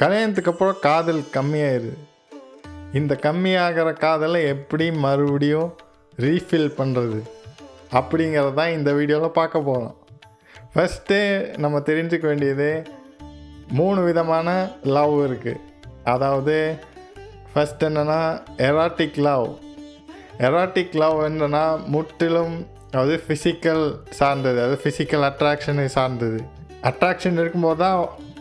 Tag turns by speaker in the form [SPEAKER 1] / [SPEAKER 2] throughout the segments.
[SPEAKER 1] கல்யாணத்துக்கு அப்புறம் காதல் கம்மியாயிருது. இந்த கம்மியாகிற காதலை எப்படி மறுபடியும் ரீஃபில் பண்ணுறது அப்படிங்கிறது தான் இந்த வீடியோவில் பார்க்க போகிறோம். ஃபஸ்ட்டு நம்ம தெரிஞ்சுக்க வேண்டியது 3 விதமான லவ் இருக்குது. அதாவது ஃபஸ்ட் என்னென்னா எராட்டிக் லவ். எராட்டிக் லவ் என்னன்னா முற்றிலும் அதாவது ஃபிசிக்கல் சார்ந்தது, அதாவது ஃபிசிக்கல் அட்ராக்ஷனை சார்ந்தது. அட்ராக்ஷன் இருக்கும்போது தான்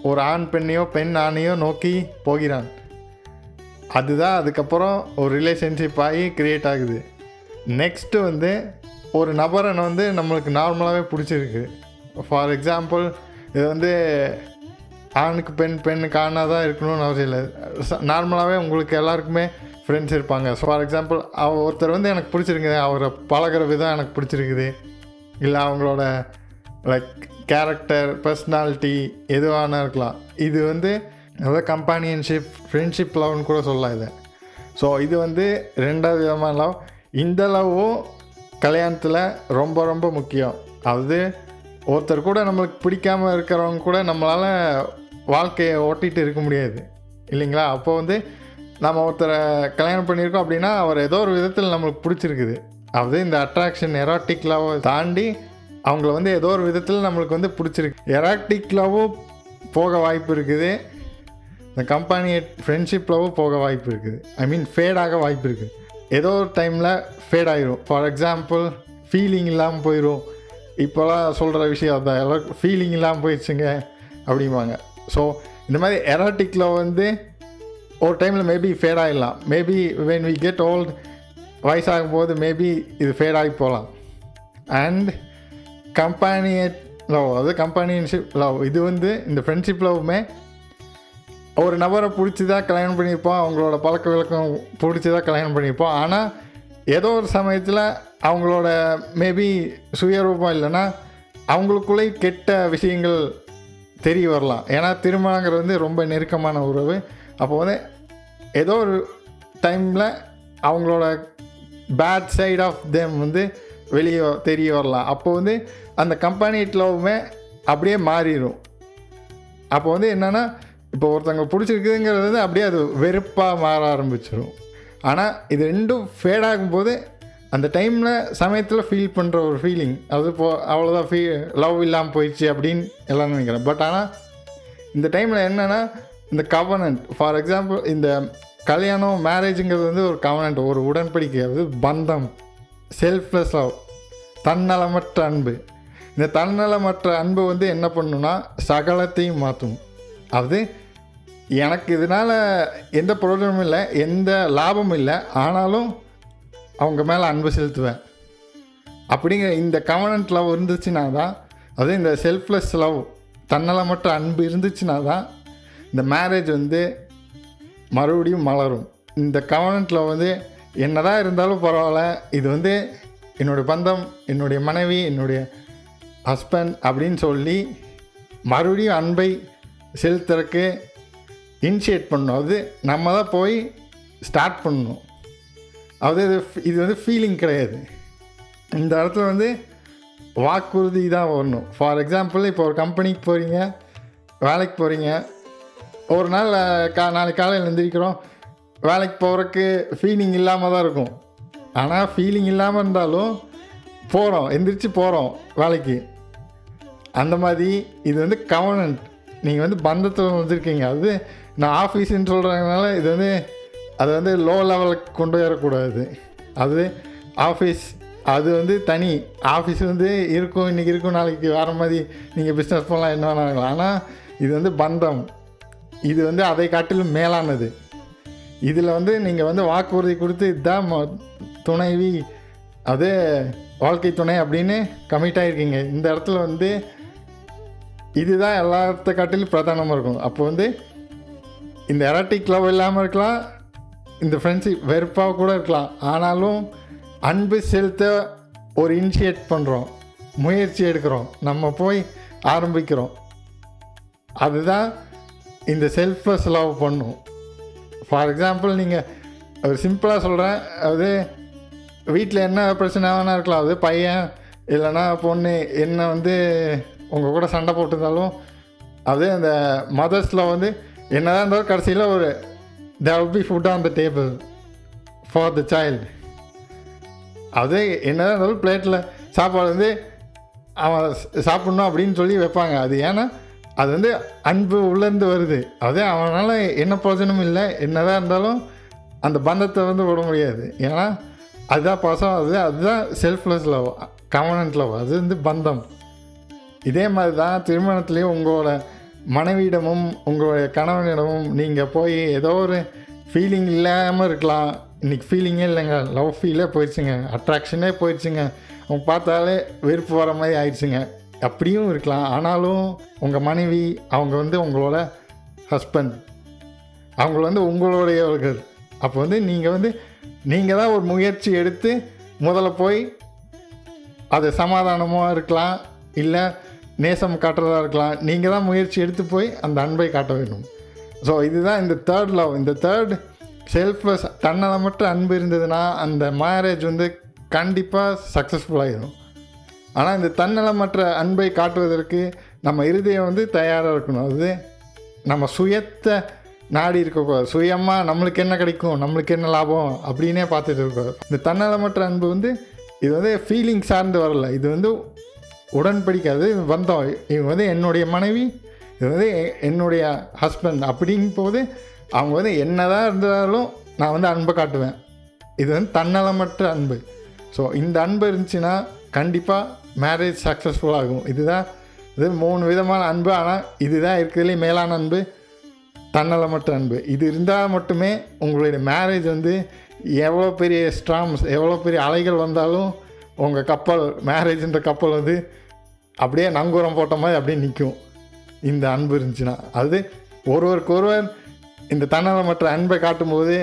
[SPEAKER 1] ஒரு ஆண் பெண்ணையோ பெண் ஆணையோ நோக்கி போகிறான். அதுதான் அதுக்கப்புறம் ஒரு ரிலேஷன்ஷிப் ஆகி க்ரியேட் ஆகுது. நெக்ஸ்ட்டு ஒரு நபரை நம்மளுக்கு நார்மலாகவே பிடிச்சிருக்கு. ஃபார் எக்ஸாம்பிள் இது ஆணுக்கு பெண்ணுக்கு ஆணாக தான் இருக்கணும்னு அவசியம் இல்லை. நார்மலாகவே உங்களுக்கு எல்லாருக்குமே ஃப்ரெண்ட்ஸ் இருப்பாங்க. ஸோ ஃபார் எக்ஸாம்பிள் ஒருத்தர் எனக்கு பிடிச்சிருக்குது, அவரை பழகிற விதம் எனக்கு பிடிச்சிருக்குது, இல்லை அவங்களோட லைக் கேரக்டர், பர்சனாலிட்டி எதுவான இருக்கலாம். இது அதாவது கம்பானியன்ஷிப், ஃப்ரெண்ட்ஷிப் லவ்னு கூட சொல்லலாம் இதை. ஸோ இது 2வது விதமான லவ். இந்த லவ்வும் கல்யாணத்தில் ரொம்ப ரொம்ப முக்கியம். அதாவது ஒருத்தர் கூட நம்மளுக்கு பிடிக்காமல் இருக்கிறவங்க கூட நம்மளால் வாழ்க்கையை ஓட்டிகிட்டு இருக்க முடியாது இல்லைங்களா? அப்போ நம்ம ஒருத்தரை கல்யாணம் பண்ணியிருக்கோம் அப்படின்னா அவர் ஏதோ ஒரு விதத்தில் நம்மளுக்கு பிடிச்சிருக்குது. அதாவது இந்த அட்ராக்ஷன் எராட்டிக் லவ்வை தாண்டி அவங்கள ஏதோ ஒரு விதத்தில் நம்மளுக்கு பிடிச்சிருக்கு. எராட்டிக் லவ்வும் போக வாய்ப்பு இருக்குது, இந்த கம்பெனி ஃப்ரெண்ட்ஷிப் லவ்வும் போக வாய்ப்பு இருக்குது. ஃபேடாக வாய்ப்பு இருக்குது. ஏதோ ஒரு டைமில் ஃபேட் ஆகிரும். ஃபார் எக்ஸாம்பிள் ஃபீலிங் இல்லாமல் போயிடும். இப்போலாம் சொல்கிற விஷயம் அதுதான், எல்லாம் ஃபீலிங் இல்லாமல் போயிடுச்சுங்க அப்படிம்பாங்க. ஸோ இந்த மாதிரி எராட்டிக் லவ் ஒரு டைமில் மேபி ஃபேட் ஆகிடலாம். Maybe when we get old, வயசாகும் போது மேபி இது ஃபேட் ஆகி போகலாம். அண்ட் கம்பானியட் லவ், அதாவது கம்பானியன்ஷிப் லவ், இது இந்த ஃப்ரெண்ட்ஷிப் லவ்வுமே ஒரு நபரை பிடிச்சி தான் கல்யாணம் பண்ணியிருப்போம், அவங்களோட பழக்க விளக்கம் பிடிச்சி தான் கல்யாணம் பண்ணியிருப்போம். ஆனால் ஏதோ ஒரு சமயத்தில் அவங்களோட மேபி சுயரூபம் இல்லைன்னா அவங்களுக்குள்ளே கெட்ட விஷயங்கள் தெரிய வரலாம். ஏன்னா திருமணங்கிறது ரொம்ப நெருக்கமான உறவு. அப்போ ஏதோ ஒரு டைமில் அவங்களோட பேட் சைட் ஆஃப் தேம் வெளியே தெரிய வரலாம். அப்போ அந்த கம்பெனிட் லவ்வுமே அப்படியே மாறிடும். அப்போ என்னென்னா இப்போ ஒருத்தவங்க பிடிச்சிருக்குதுங்கிறது அப்படியே அது வெறுப்பாக மாற ஆரம்பிச்சிடும். ஆனால் இது ரெண்டும் ஃபேட் ஆகும்போது அந்த டைமில் சமயத்தில் ஃபீல் பண்ணுற ஒரு ஃபீலிங், அது அவ்வளோதான், லவ் இல்லாமல் போயிடுச்சு அப்படின்னு எல்லாம் நினைக்கிறேன். பட் ஆனால் இந்த டைமில் என்னென்னா இந்த கவனன்ட், ஃபார் எக்ஸாம்பிள் இந்த கல்யாணம் மேரேஜுங்கிறது ஒரு கவனன்ட், ஒரு உடன்படிக்கை, அது பந்தம், செல்ஃப்லெஸ் லவ், தன்னலமற்ற அன்பு. இந்த தன்னலமற்ற அன்பு என்ன பண்ணணும்னா சகலத்தையும் மாற்றும். அது எனக்கு இதனால் எந்த பிரயோஜனமும் இல்லை, எந்த லாபமும் இல்லை, ஆனாலும் அவங்க மேலே அன்பு செலுத்துவேன் அப்படிங்கிற இந்த கவனன்ட் லவ் இருந்துச்சுன்னா தான், அது இந்த செல்ஃப்லெஸ் லவ், தன்னலமற்ற அன்பு இருந்துச்சுன்னா தான் இந்த மேரேஜ் மறுபடியும் மலரும். இந்த கவனன்ட் லவ் என்ன தான் இருந்தாலும் பரவாயில்ல, இது என்னுடைய பந்தம், என்னுடைய மனைவி, என்னுடைய ஹஸ்பண்ட் அப்படின்னு சொல்லி மறுபடியும் அன்பை செலுத்துறதுக்கு இனிஷியேட் பண்ணணும். அது நம்ம தான் போய் ஸ்டார்ட் பண்ணணும். அது இது ஃபீலிங் கிடையாது. இந்த இடத்துல வாக்குறுதி தான் வரணும். ஃபார் எக்ஸாம்பிள் இப்போ ஒரு கம்பெனிக்கு போகிறீங்க, வேலைக்கு போகிறீங்க. ஒரு நாள் நாளைக்கு காலையில் எழுந்திரிக்கிறோம், வேலைக்கு போகிறதுக்கு ஃபீலிங் இல்லாமல் தான் இருக்கும். ஆனால் ஃபீலிங் இல்லாமல் இருந்தாலும் போகிறோம், எந்திரிச்சு போகிறோம் வேலைக்கு. அந்த மாதிரி இது கவனன்ட். நீங்கள் பந்தத்தில் வச்சுருக்கீங்க. அது நான் ஆஃபீஸுன்னு சொல்கிறதுனால இது அது லோ லெவலுக்கு கொண்டு வரக்கூடாது. அது ஆஃபீஸ், அது தனி ஆஃபீஸ் இருக்கும், இன்றைக்கி இருக்கும், நாளைக்கு வேறு மாதிரி நீங்கள் பிஸ்னஸ் பண்ணலாம், என்ன வேணாங்களா. ஆனால் இது பந்தம், இது அதை காட்டிலும் மேலானது. இதில் நீங்கள் வாக்குறுதி கொடுத்து இதுதான் துணைவி, அது வாழ்க்கை துணை அப்படின்னு கமிட் ஆகிருக்கீங்க. இந்த இடத்துல இதுதான் எல்லாத்த காட்டிலும் பிரதானமாக இருக்கும். அப்போ இந்த எராட்டிக் லவ் இல்லாமல் இருக்கலாம், இந்த ஃப்ரெண்ட்ஷிப் வெறுப்பாக கூட இருக்கலாம். ஆனாலும் அன்பு செலுத்த ஒரு இனிஷியேட் பண்ணுறோம், முயற்சி எடுக்கிறோம், நம்ம போய் ஆரம்பிக்கிறோம். அதுதான் இந்த செல்ஃப்லெஸ் லவ் பண்ணும். ஃபார் எக்ஸாம்பிள் நீங்கள் ஒரு சிம்பிளாக சொல்கிறேன், அது வீட்டில் என்ன பிரச்சனை வேணா இருக்கலாம், அது பையன் இல்லைன்னா பொண்ணு என்ன உங்கள் கூட சண்டை போட்டிருந்தாலும், அது அந்த மதர்ஸில் என்னதான் இருந்தாலும் கடைசியில் ஒரு there will be food on the table for the child. அது என்னதான் இருந்தாலும் பிளேட்டில் சாப்பாடு வந்து அவன் சாப்பிட்ணும் அப்படின்னு சொல்லி வைப்பாங்க. அது ஏன்னா அது வந்து அன்பு உள்ளேருந்து வருது. அதே அவனால் என்ன பிரயோஜனமும் இல்லை. என்னதான் இருந்தாலும் அந்த பந்தத்தை வந்து விட முடியாது. ஏன்னா அதுதான் பாசம், அதுதான் செல்ஃப்லெஸ் லவ், கவனன்ட் லவ், அது வந்து பந்தம். இதே மாதிரி தான் திருமணத்துலேயும் உங்களோட மனைவியிடமும் உங்களுடைய கணவனிடமும் நீங்கள் போய் ஏதோ ஒரு ஃபீலிங் இல்லாமல் இருக்கலாம். இன்றைக்கி ஃபீலிங்கே இல்லைங்க, லவ் ஃபீலே போயிடுச்சுங்க, அட்ராக்ஷனே போயிடுச்சுங்க, அவங்க பார்த்தாலே வெறுப்பு வர மாதிரி ஆயிடுச்சுங்க, அப்படியும் இருக்கலாம். ஆனாலும் உங்கள் மனைவி அவங்க வந்து உங்களோட ஹஸ்பண்ட், அவங்கள வந்து உங்களுடையவர்கள். அப்போ வந்து நீங்கள் தான் ஒரு முயற்சி எடுத்து முதல்ல போய் அது சமாதானமாக இருக்கலாம், இல்லை நேசம் காட்டுறதா இருக்கலாம். நீங்கள் தான் முயற்சி எடுத்து போய் அந்த அன்பை காட்ட வேண்டும். ஸோ இதுதான் இந்த தேர்ட் லவ். இந்த தேர்ட் செல்ஃப்லெஸ் தன்னலமற்ற அன்பு இருந்ததுன்னா அந்த மேரேஜ் வந்து கண்டிப்பாக சக்ஸஸ்ஃபுல்லாகிடும். ஆனால் இந்த தன்னலமற்ற அன்பை காட்டுவதற்கு நம்ம இருதயம் வந்து தயாராக இருக்கணும். அது நம்ம சுயத்தை நாடி இருக்கக்கூடாது. சுயமாக நம்மளுக்கு என்ன கிடைக்கும், நம்மளுக்கு என்ன லாபம் அப்படின்னே பார்த்துட்டு இருக்கக்கூடாது. இந்த தன்னலமற்ற அன்பு வந்து இது வந்து ஃபீலிங் சார்ந்து வரல, இது வந்து உடன்படிக்காது, வந்தோம். இவங்க வந்து என்னுடைய மனைவி, இது வந்து என்னுடைய ஹஸ்பண்ட் அப்படிங்கும் போது அவங்க வந்து என்னதான் இருந்தாலும் நான் வந்து அன்பை காட்டுவேன். இது வந்து தன்னலமற்ற அன்பு. ஸோ இந்த அன்பு இருந்துச்சுன்னா கண்டிப்பாக மேரேஜ் சக்ஸஸ்ஃபுல்லாகும். இதுதான் இது 3 விதமான அன்பு. ஆனால் இதுதான் இருக்கிறதுலே மேலான அன்பு, தன்னலமற்ற அன்பு. இது இருந்தால் மட்டுமே உங்களுடைய மேரேஜ் வந்து எவ்வளோ பெரிய ஸ்ட்ராம்ஸ், எவ்வளோ பெரிய அலைகள் வந்தாலும் உங்கள் கப்பல், மேரேஜ்ன்ற கப்பல் வந்து அப்படியே நங்கூரம் போட்ட மாதிரி அப்படியே நிற்கும். இந்த அன்பு இருந்துச்சுன்னா அது ஒருவருக்கொருவர் இந்த தன்னலமற்ற அன்பை காட்டும்போது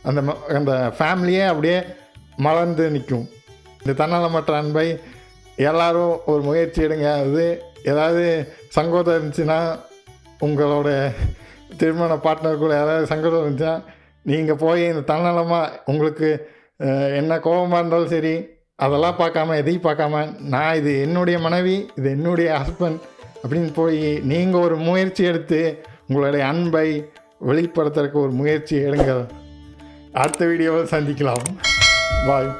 [SPEAKER 1] அந்த ஃபேமிலியே அப்படியே மலர்ந்து நிற்கும். இந்த தன்னலமற்ற அன்பை எல்லோரும் ஒரு முயற்சி எடுங்க. அது ஏதாவது சங்கோதம் இருந்துச்சுன்னா, உங்களோட திருமண பார்ட்னர் கூட ஏதாவது சங்கோதம் இருந்துச்சுன்னா நீங்கள் போய் இந்த தன்னலமாக உங்களுக்கு என்ன கோபமாக இருந்தாலும் சரி அதெல்லாம் பார்க்காம, எதையும் பார்க்காம, நான் இது என்னுடைய மனைவி, இது என்னுடைய ஹஸ்பண்ட் அப்படின்னு போய் நீங்கள் ஒரு முயற்சி எடுத்து உங்களுடைய அன்பை வெளிப்படுத்துறதுக்கு ஒரு முயற்சி எடுங்க. அடுத்த வீடியோவில் சந்திக்கலாம். பாய்.